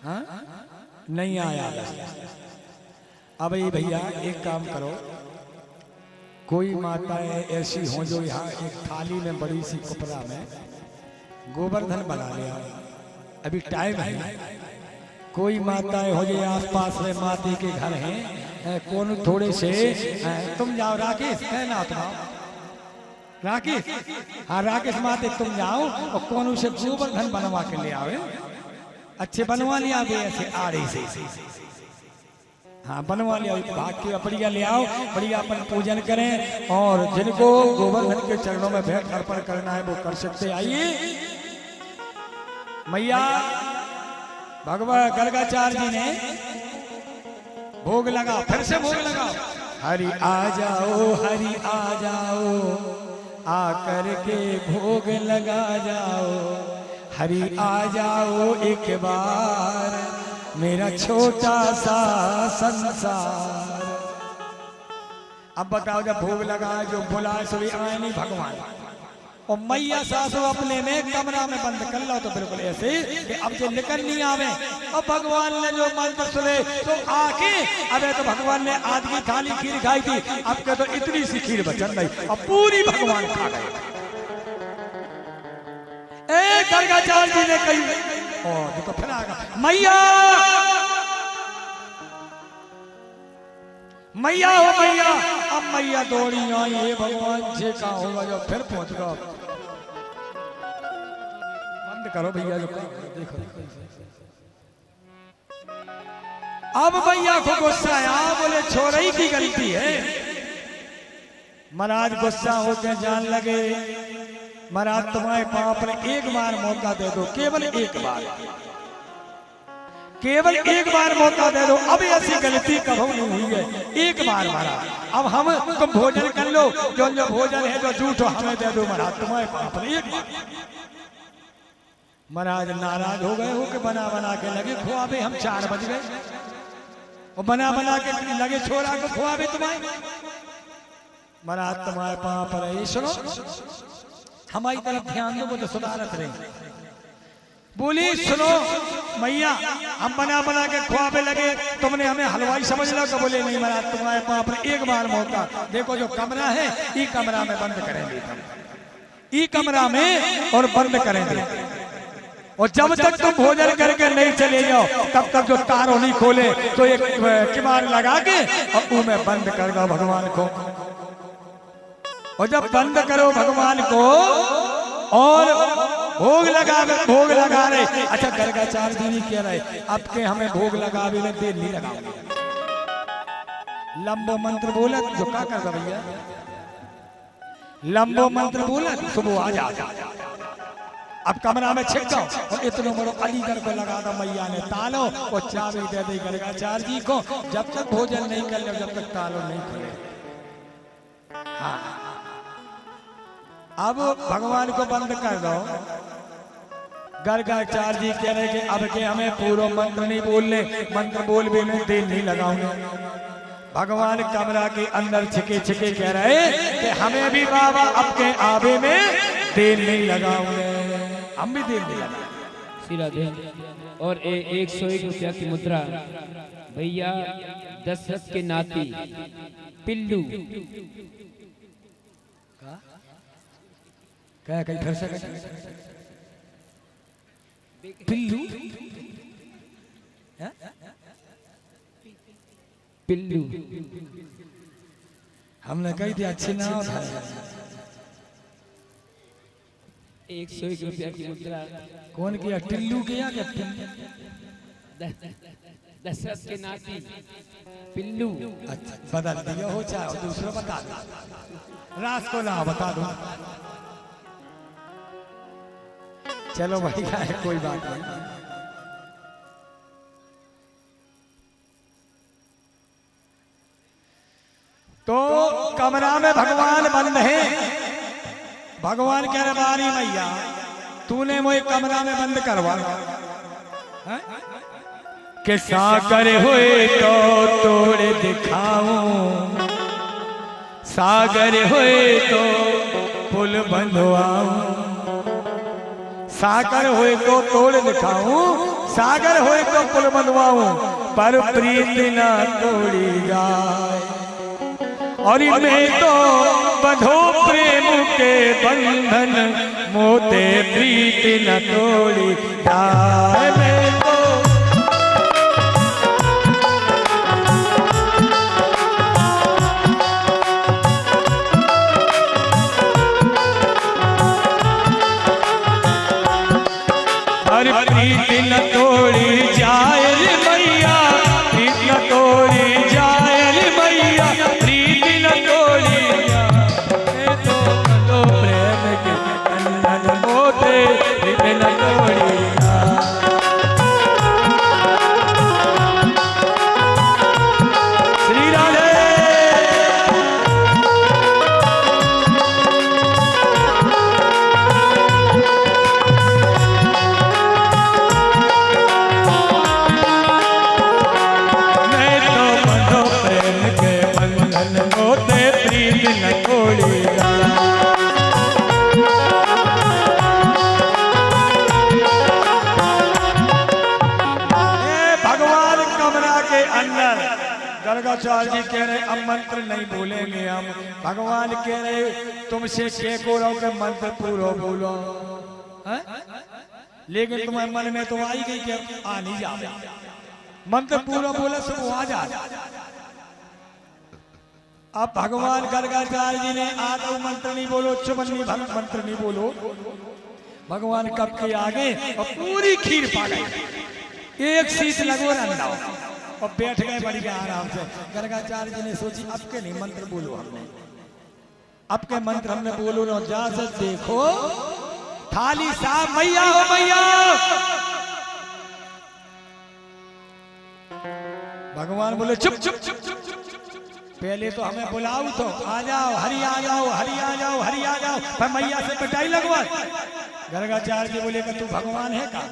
हाँ नहीं आया। अब ये भैया एक काम करो, कोई माताएं ऐसी हों जो यहाँ एक थाली में बड़ी सी कुपरा में गोवर्धन बना लिया, अभी टाइम है। कोई माताएं हो जो आसपास में माते के घर हैं, कौन थोड़े से तुम जाओ राकेश, कहना तुम राकेश, हाँ राकेश माते तुम जाओ और कौन उसे गोवर्धन बनवा के ले आवे, अच्छे बनवा लिया ऐसे आड़े से, हाँ बनवा लिया, भाग के बढ़िया ले आओ, बढ़िया अपन पूजन करें। और जिनको गोवर्धन के चरणों में भेंट अर्पण करना है वो कर सकते। आइए मैया भगवान गर्गाचार्य जी ने भोग लगा, फिर से भोग लगा। हरि आ जाओ, हरि आ जाओ, आकर के भोग लगा जाओ, हरि आ जाओ एक बार मेरा छोटा सा संसार। अब बताओ जब भोग लगा जो बुलाए सभी आए नहीं भगवान, और मैया सासू अपने में कमरा में बंद कर लो, तो बिल्कुल ऐसे कि अब जो निकल नहीं आवे। और भगवान ने जो मंत्र सुने तो आके, अबे तो भगवान ने आधी की थाली खीर खाई थी, अब के तो इतनी सी खीर बचन नहीं, अब पूरी भगवान खा गए। एक गर्गाचार्य जी ने कही और तो फिर आगा मैया, मैया हो मैया। अब मैया दौड़ी आई, ये भगवान जी का होगा जो फिर पहुंच गया। बंद करो भैया जो देखो। अब मैया को गुस्सा आया, बोले छोरई की गलती है। महाराज गुस्सा होकर जान लगे, महाराज तुम्हारे पांव पर एक बार मौका दे दो, केवल एक बार, केवल एक बार मौका दे दो। अब ऐसी गलती कभी नहीं हुई है, एक बार महाराज। अब हम तुम भोजन कर लो, जो जो भोजन है जो झूठ हमें दे दो महाराज, तुम्हारे पांव पर एक बार। महाराज नाराज हो गए हो कि बना बना के लगे खुआबे, हम 4 बज गए और बना बना के लगे छोरा को खुआबे तुम्हारे। महाराज तुम्हारे पांव पर है, सुनो हमारी तरफ ध्यान दो, वो तो सुधारत रहे। बोली सुनो मैया, हम बना बना के खुआबे लगे, तुमने हमें हलवाई समझ लो। तो बोले नहीं महाराज तुम्हारे पांव पर एक बार मौका देखो, जो कमरा है ई कमरा में बंद करेंगे, ई कमरा में और बंद करेंगे, और जब तक तुम भोजन करके नहीं चले जाओ तब तक जो तारों नहीं खोले तो एक किवाड़ लगा के और उनमें बंद कर दो भगवान को। और जब बंद करो भगवान को और भोग लगा रहे। अच्छा गर्गाचार्य जी नहीं कह रहे, अब के हमें भोग लगावे में देर नहीं लगाओगे, लंबो मंत्र बोला जो क्या कर भैया, लंबो मंत्र बोला सुबह आ जा। अब कमरा में छिप जाओ और इतने बड़ो अलीगढ़ को लगा दो मैया ने तालो, और चाबी दे दी गर्गाचार्य जी को, जब तक भोजन नहीं कर लो जब तक तालो नहीं खुले। हाँ अब भगवान को बंद कर दो। गर्गाचार्य जी कह रहे कि अब के हमें पूरा मंत्र नहीं बोलने, मंत्र बोल भी मैं देर नहीं लगाऊंगा। भगवान कमरा के अंदर छिके छिके कह रहे कि हमें भी बाबा अब के आवे में देर नहीं लगाऊंगे, हम भी देर नहीं लगाएंगे। और 101 रुपया की मुद्रा भैया दशरथ के नाती पिल्लू क्या कहीं फिर से पिल्लू, पिल्लू हमने कही थी अच्छी नाम था। 101 रुपया की मुद्रा कौन किया, टिल्लू किया क्या? दशरथ के नाती पिल्लू। अच्छा बदल दिया हो, चाहे दूसरा बता दो, रात को ना बता दो। चलो भैया है कोई बात नहीं। तो कमरा में भगवान बंद है। भगवान कह रहे बारी मैया तूने मुझे कमरा में बंद करवा के सागर हुए तो तोड़ दिखाऊं, सागर हुए तो पुल बंधवाऊं, सागर हुए तो तोड़ दिखाऊं, सागर होए तो कुल बनवाऊं पर प्रीत न तोड़ी जाए। और मैं तो बंधो प्रेम के बंधन मोते प्रीत न तोड़ी जाए। मैं तो हर प्रीत न तोड़ी जाए रे मैया, प्रीत न तोड़ी जाए रे मैया, प्रीत न तोड़ी जाए। तो बंधो प्रेम के बंधन मोते प्रीत न तोड़ी जाए। श्री राधे। गर्गाचार्य जी कह रहे अब मंत्र नहीं बोलेंगे हम। भगवान कह रहे तुमसे के को रहो के मंत्र पूरा बोलो है? लेकिन तुम्हारे मन में तो आई गई कि आ नहीं जा, मंत्र पूरा बोला सब आ जा। अब भगवान गर्गाचार्य जी ने आदौ मंत्र नहीं बोलो, चुमन्नी भर मंत्र नहीं बोलो। भगवान कब के आगे और पूरी खीर पा गई, एक शीश लगो रंधा और बैठ गए बड़ी के आराम से। गर्गाचार्य जी ने सोची अब के नहीं मंत्र बोलो, हमने अब के मंत्र हमने बोलो ना। जा से देखो थाली साफ, मैया हो मैया। भगवान बोले चुप चुप चुप चुप चुप, पहले तो हमें बुलाओ तो आ जाओ, हरि आ जाओ, हरि आ जाओ, हरि आ जाओ, फिर मैया से पिटाई लगवा। गर्गाचार्य जी बोले कि तू भगवान है का?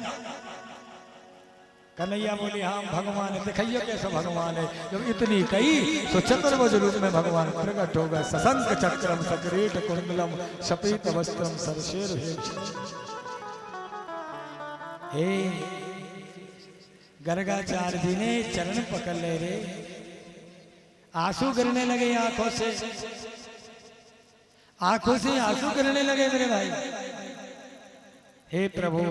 कन्हैया बोले हाँ भगवान है। दिखाइए कैसा भगवान है। जब इतनी कही तो चतुर्भुज रूप में भगवान प्रकट हो गए। सशंक चक्रम सकिरीट कुंडलम शपीत वस्त्रम सरशेर हे। गर्गाचार्य जी ने चरण पकड़ ले रे, आंसू गिरने लगे आंखों से, आंखों से आंसू गिरने लगे मेरे भाई। हे प्रभु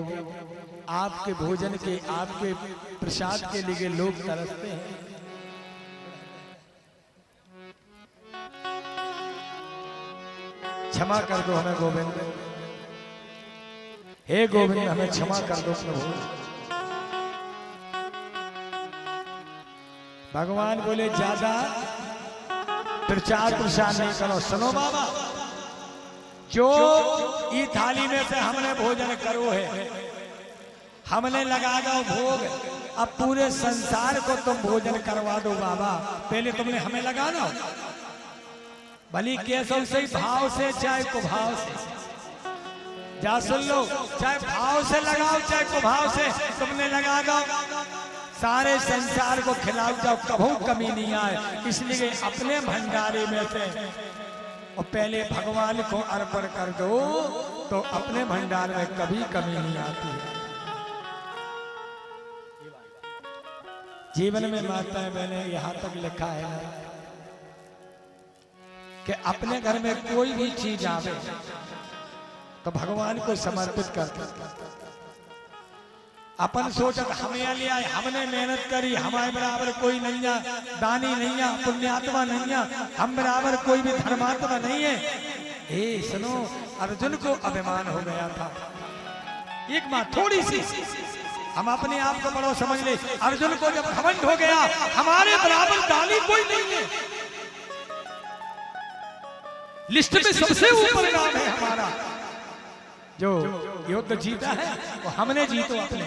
आपके भोजन के, आपके प्रसाद के लिए लोग तरसते हैं। क्षमा कर दो हमें गोविंद, हे गोविंद हमें क्षमा कर दो प्रभु। भगवान बोले ज्यादा प्रचार प्रसार नहीं करो। सुनो बाबा, जो ई थाली में से हमने भोजन करो है, हमने लगा दो भोग, अब पूरे संसार को तुम भोजन करवा दो बाबा। पहले तुमने हमें लगा दो, भली कैसो सही भाव से चाहे कुभाव से। जा सुन लो, चाहे भाव से लगाओ चाहे कुभाव से तुमने लगा दो, सारे संसार को खिलाओ जाओ, कभू कमी नहीं आए। इसलिए अपने भंडारे में से और पहले भगवान को अर्पण कर दो तो अपने भंडार में कभी कमी नहीं आती है। जीवन में माताएं बहने यहाँ तक लिखा है कि अपने घर में कोई भी चीज आवे तो भगवान को समर्पित कर। अपन सोचत हमें लिया, हमने मेहनत करी, हमारे बराबर कोई नहीं है, दानी नहीं है, पुण्यात्मा नहीं है, हम बराबर कोई भी धर्मात्मा नहीं है। हे सुनो, अर्जुन को अभिमान हो गया था। एक बात थोड़ी सी हम अपने आप को बड़ो समझ ले। अर्जुन को जब घमंड हो गया हमारे बराबर दानी कोई नहीं है, लिस्ट में सबसे ऊपर नाम है हमारा, जो युद्ध जीता है वो हमने जीतो अपने,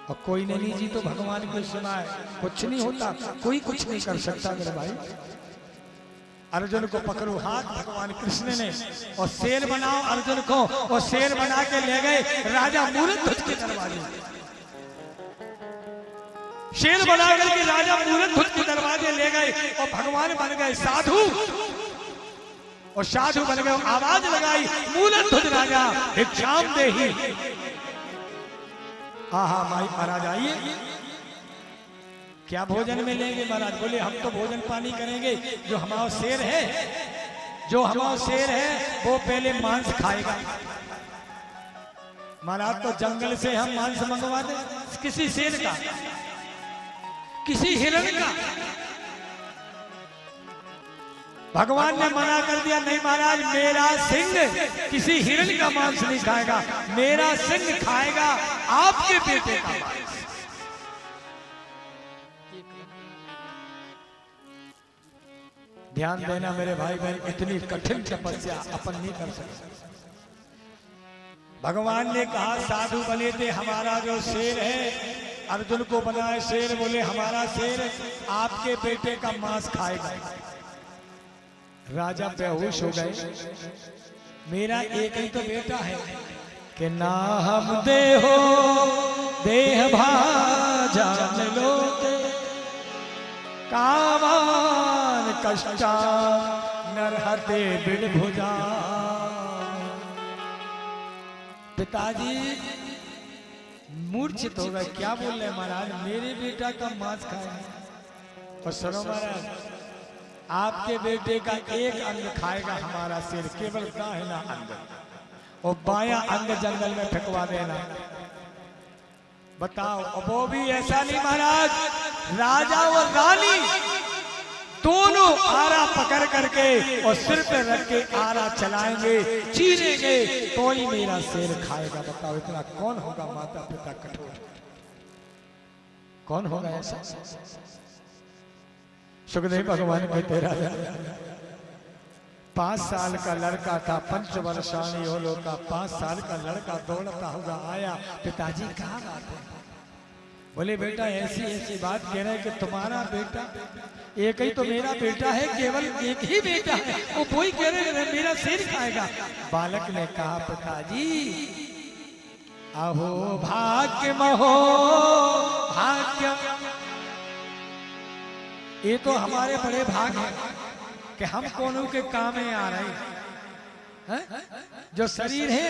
और कोई ने नहीं जीतो भगवान को सुना है। कुछ नहीं होता, कोई कुछ नहीं कर सकता मेरे भाई। अर्जुन को पकड़ो हाथ भगवान कृष्ण ने और शेर बनाओ अर्जुन को, और शेर बना के ले गए राजा मूरतध्वज के दरवाजे। शेर बना करके राजा मूरतध्वज के दरवाजे ले गए और भगवान बन गए साधु, और साधु बन गए। आवाज लगाई मूलध्वज राजा भिक्षाम देहि, आहा माई महाराज आइए, क्या भोजन में लेंगे महाराज? बोले हम तो भोजन पानी करेंगे, जो हमारा शेर है, जो हमारा शेर है वो पहले मांस खाएगा। महाराज तो जंगल से हम मांस मंगवा दे, किसी शेर का, किसी हिरण का? भगवान ने मना कर दिया, नहीं महाराज मेरा सिंह किसी हिरण का मांस नहीं खाएगा, मेरा सिंह खाएगा आपके बेटे का मांस। ध्यान देना मेरे भाई बहन, इतनी कठिन तपस्या अपन नहीं कर सकते। भगवान ने कहा साधु बने थे, हमारा जो शेर है अर्जुन को बनाए शेर, बोले हमारा शेर आपके बेटे का मांस खाएगा। राजा बेहोश हो गए, मेरा एक ही तो बेटा है कि ना हम देहो देह भाजन लोके कामान कष्टा नरहते बिड़ भुजा। पिताजी मूर्छित हो गए, क्या बोल रहे महाराज, मेरे बेटा का मांस खाए? और सुनो महाराज, आपके बेटे का एक अंग खाएगा हमारा शेर, केवल दाहिना अंग, और बायां अंग जंगल में फेंकवा देना। बताओ, और वो भी ऐसा नहीं महाराज, राजा और रानी दोनों आरा पकड़ करके और सिर पे रख के आरा चलाएंगे, चीरेंगे, तो ही मेरा शेर खाएगा। बताओ इतना कौन होगा माता पिता कठोर? कौन होगा ऐसा? सुखदेव भगवान को तेरा 5 साल का लड़का था, पंचवर्षाणी हो लोका, 5 साल का लड़का दौड़ता हुआ आया, पिताजी कहाँ बात है? बोले बेटा ऐसी ऐसी बात कह रहे कि तुम्हारा बेटा, एक ही तो मेरा बेटा है, केवल एक ही बेटा है, वो कोई कह रहे मेरा शेर खाएगा। बालक ने कहा पिताजी अहो भाग्य महो भाग्य, ये तो हमारे बड़े भाग हैं कि हम कोनों के काम में आ रहे हैं। जो शरीर है,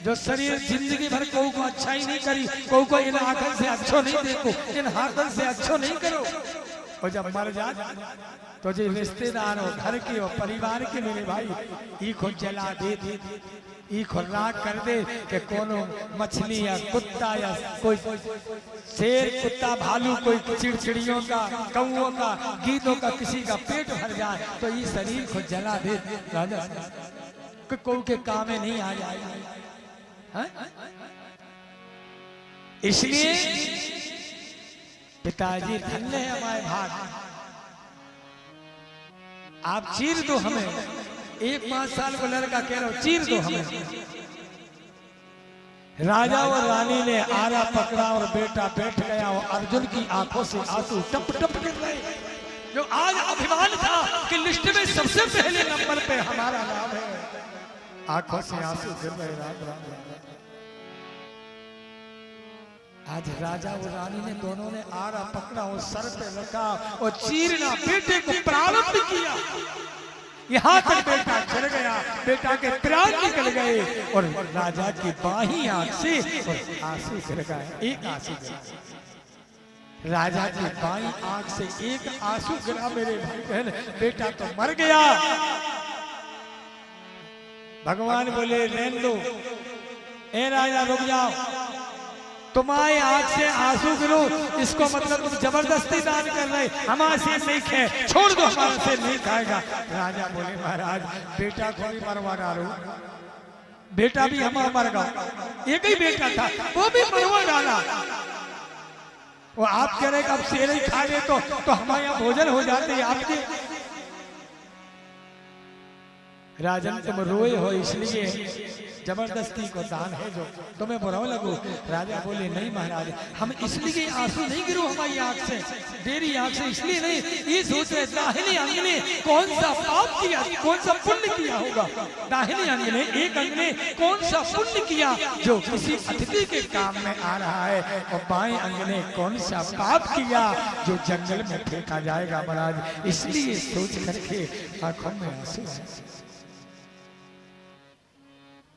जो शरीर जिंदगी भर को अच्छा ही नहीं करी, को इन आंखों से अच्छो नहीं देखो, इन हाथों से अच्छो नहीं करो, और जब मर जा तो जो रिश्तेदार हो, घर के हो, परिवार के मेरे भाई, ई को जला दे, ई को राख कर दे कि कोनो मछली या कुत्ता या कोई शेर, कुत्ता, भालू, कोई चिड़चिड़ियों का, कौओं का, गीदों का किसी का पेट भर जाए तो ये शरीर को जला दे राजा, कोई के काम में नहीं आ जाएगा। इसलिए पिताजी धन्य है हमारे भाग, आप चीर दो हमें, एक 5 साल को लड़का कह रहा हो चीर दो हमें। राजा और रानी ने आरा पकड़ा और बेटा बैठ गया, और अर्जुन की आंखों से आंसू टप टप गिर रहे। जो आज अभिमान था कि लिस्ट में सबसे पहले नंबर पे हमारा नाम है, आंखों से आंसू गिर रहे। राम राम राम। आज राजा और रानी ने दोनों ने आरा पकड़ा और सर पे रखा और चीरना, बेटे को प्रारंभ किया। यहाँ तक बेटा चल गया, बेटा के प्राण निकल गए और राजा की बाही आंख से आंसू गिर गए। एक आंसू गिरा, राजा की बाई आंख से एक आंसू गिरा। मेरे भाई बहन, बेटा तो मर गया। भगवान बोले रहने दो, ए राजा रुक जाओ, तुम्हारी आंख से आंसू गिरो, इसको मतलब तुम जबरदस्ती दान कर रहे, हमारे से नहीं खाए, छोड़ दो, हमारे से नहीं खाएगा। राजा बोले महाराज बेटा को भी मरवा डालो, बेटा भी हमारा मर गया, एक ही बेटा था वो भी मरवा डाला। वो आप कह रहे कि अब शेर ही खा ले तो हमारे यहाँ भोजन हो जाते हैं आपके। राजन तुम रोए हो इसलिए जबरदस्ती को दान है जो तुम्हें बुरा लगो। राजा बोले नहीं महाराज, हम इसलिए आंसू नहीं गिरो हमारी आंख से, तेरी आंख से इसलिए नहीं, ये सोच रहे दाहिने अंग ने कौन सा पाप किया, कौन सा पुण्य किया होगा। दाहिने अंग ने, एक अंग ने कौन सा पुण्य किया जो किसी अतिथि के काम में आ रहा है, और बाएं अंग ने कौन सा पाप किया जो जंगल में फेंका जाएगा। महाराज इसलिए सोच करके आंखों में आंसू है।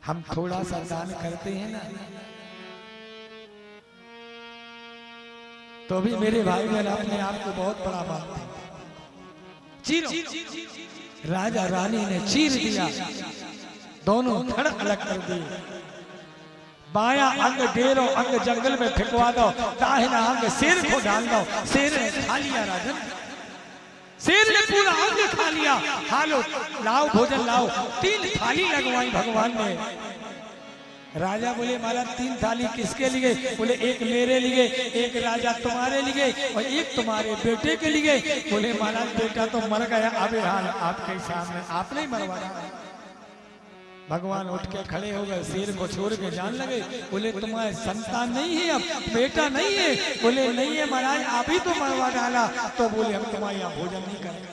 हम थोड़ा सा दान करते हैं ना, तो भी मेरे भाई बहन अपने आप को बहुत बड़ा मानते हैं। चीरो, राजा रानी ने चीर दिया, दोनों धड़ अलग कर दिए। बाया अंग डेरो अंग जंगल में फेंकवा दो, दाहिना अंग शेर को डाल दो। शेर ने खा लिया राजन, शेर ने पूरा अंग खा लिया। हालो लाओ भोजन लाओ, 3 थाली लगवाई भगवान ने। राजा बोले महाराज 3 थाली किसके लिए? बोले एक मेरे लिए, एक राजा तुम्हारे लिए और एक तुम्हारे बेटे के लिए। बोले महाराज बेटा तो मर गया, अब हाल आपके सामने, आपने ही मरवाया। भगवान उठ के खड़े हो गए, शेर को छोड़ के जान लगे। बोले तुम्हारे संतान नहीं है, अब बेटा नहीं है? बोले नहीं है महाराज, आप ही तो मरवा डाला। तो बोले हम तुम्हारे यहाँ भोजन नहीं करेंगे,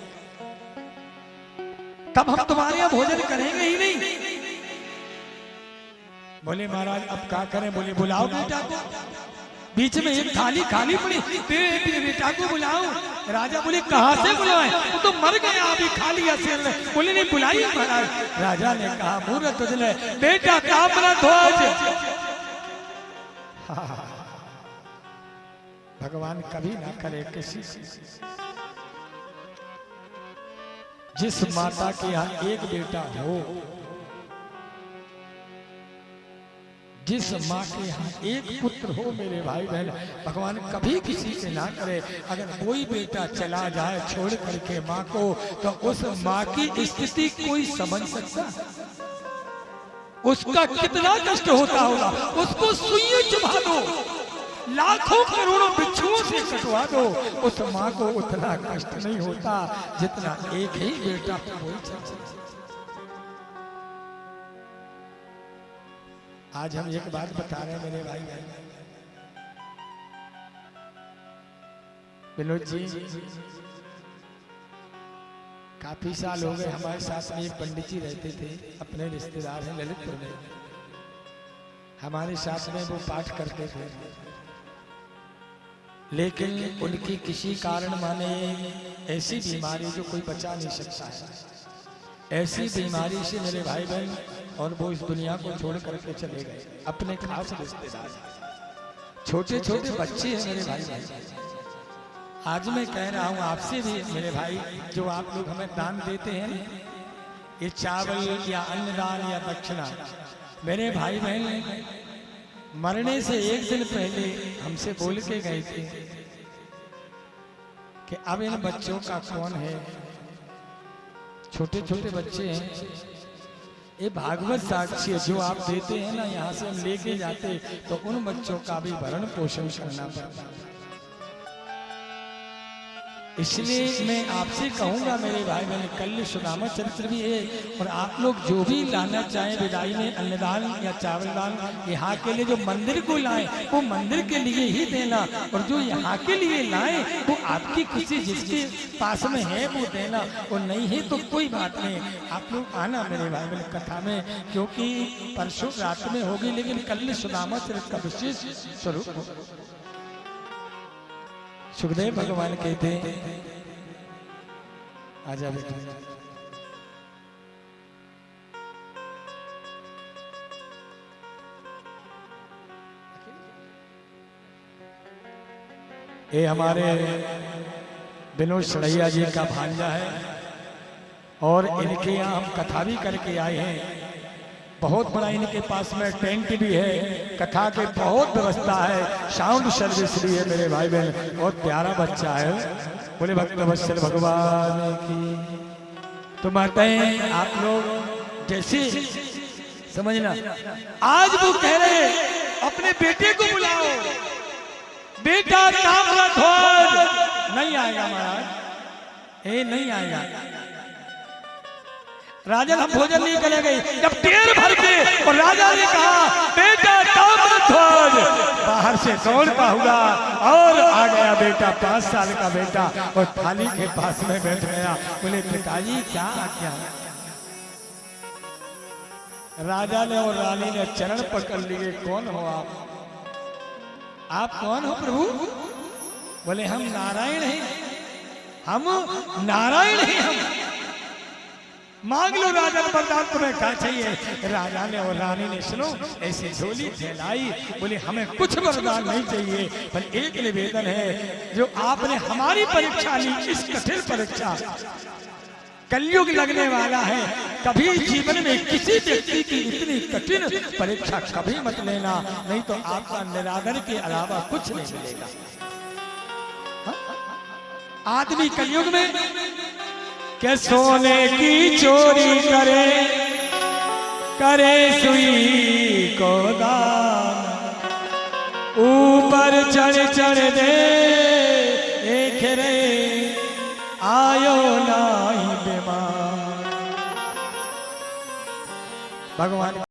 तब हम तुम्हारे यहाँ भोजन करेंगे ही नहीं। बोले महाराज अब क्या करें? बोले बुलाओ बेटा को। बीच में एक थाली खाली पड़ी, बेटा को बुलाओ। राजा बोले कहां से बुलाएं? वो तो मर गया, अभी खा लिया शेर ने। बोले नहीं बुलाइए महाराज। राजा ने कहा मूर्ख तुझने बेटा ताम्र ध्वज। भगवान कभी ना करे किसी जिस माता के यहाँ एक बेटा हो, जिस माँ के यहाँ एक पुत्र हो मेरे भाई बहन, भगवान कभी किसी से ना करे। अगर कोई बेटा चला जाए छोड़ करके माँ को, तो उस माँ की स्थिति कोई समझ सकता? उसका कितना कष्ट होता होगा। उसको सुइयां चुभा दो, लाखों करोड़ों बिच्छुओं से कटवा दो, उस माँ को उतना कष्ट नहीं होता जितना एक ही बेटा को। आज हम एक बात बता रहे हैं मेरे भाई बहन, विनोद जी काफी साल हो गए हमारे साथ में एक पंडित जी रहते थे, अपने रिश्तेदार हैं ललितपुर में। हमारे साथ में वो पाठ करते थे, लेकिन उनकी किसी कारण माने ऐसी बीमारी जो कोई बचा नहीं सकता है, ऐसी बीमारी से मेरे भाई बहन और वो इस दुनिया को छोड़ करके चले गए। अपने खास रिश्तेदार, छोटे छोटे बच्चे हैं मेरे भाई बहन। आज मैं कह रहा हूँ आपसे भी मेरे भाई, जो आप लोग हमें दान देते हैं, ये चावल या अन्नदान या दक्षिणा, मेरे भाई बहन मरने से एक दिन पहले हमसे बोल के गए थे कि अब इन बच्चों का कौन है। छोटे छोटे बच्चे हैं, ये भागवत साक्षी है, जो आप देते हैं ना, यहाँ से हम लेके जाते तो उन बच्चों का भी भरण पोषण करना पड़ता। इसलिए मैं आपसे कहूंगा मेरे भाई बहन, कल सुदामा चरित्र भी है, और आप लोग जो भी लाना चाहें विदाई में, अन्नदान या चावल दान, यहाँ के लिए जो मंदिर को लाएं वो मंदिर के लिए ही देना, और जो यहाँ के लिए लाएं वो आपकी खुशी जिसके पास में है वो देना, और नहीं है तो कोई बात नहीं। आप लोग आना मेरे भाई बहन कथा में, क्योंकि परसों रात में होगी, लेकिन कल सुदामा चरित्र का विशेष स्वरूप। सुखदेव भगवान कहते आजा बेटा, ये हमारे विनोद सड़ैया जी का भांजा है, और इनके यहाँ हम कथा भी करके आए हैं। बहुत बड़ा इनके पास में टेंट भी है, कथा के बहुत व्यवस्था है, साउंड सर्विस भी है मेरे भाई बहन। बहुत प्यारा बच्चा है, बोले भक्त वत्सल भगवान की। तो माताएं आप लोग जैसे समझना, आज वो कह रहे अपने बेटे को बुलाओ, बेटा ताम्रध्वज नहीं आएगा महाराज, ये नहीं आएगा। राजा हम भोजन नहीं करेंगे, जब ढेर भर के और राजा ने कहा बेटा ताम्रध्वज, बाहर से दौड़ता हुआ और आ गया बेटा, 5 साल का बेटा, और थाली के पास में बैठ गया। बोले पिताजी क्या आज्ञा? राजा ने और रानी ने चरण पकड़ लिए, कौन हो आप कौन हो प्रभु? बोले हम नारायण हैं, हम नारायण हैं। हम मांग लो राजन वरदान, तुम्हें क्या चाहिए? राजा ने और रानी ने सुनो ऐसी झोली फैलाई, बोले हमें कुछ वरदान नहीं चाहिए, पर एक निवेदन है, जो आपने हमारी परीक्षा ली, इस कठिन परीक्षा, कलयुग लगने वाला है, कभी जीवन में किसी व्यक्ति की इतनी कठिन परीक्षा कभी मत लेना, नहीं तो आपका निरादर के अलावा कुछ नहीं मिलेगा। आदमी कलयुग में के सोने की चोरी करे, करे सुई को दान, ऊपर चढ़ चढ़ दे एक रे आयो नाही बीमार। भगवान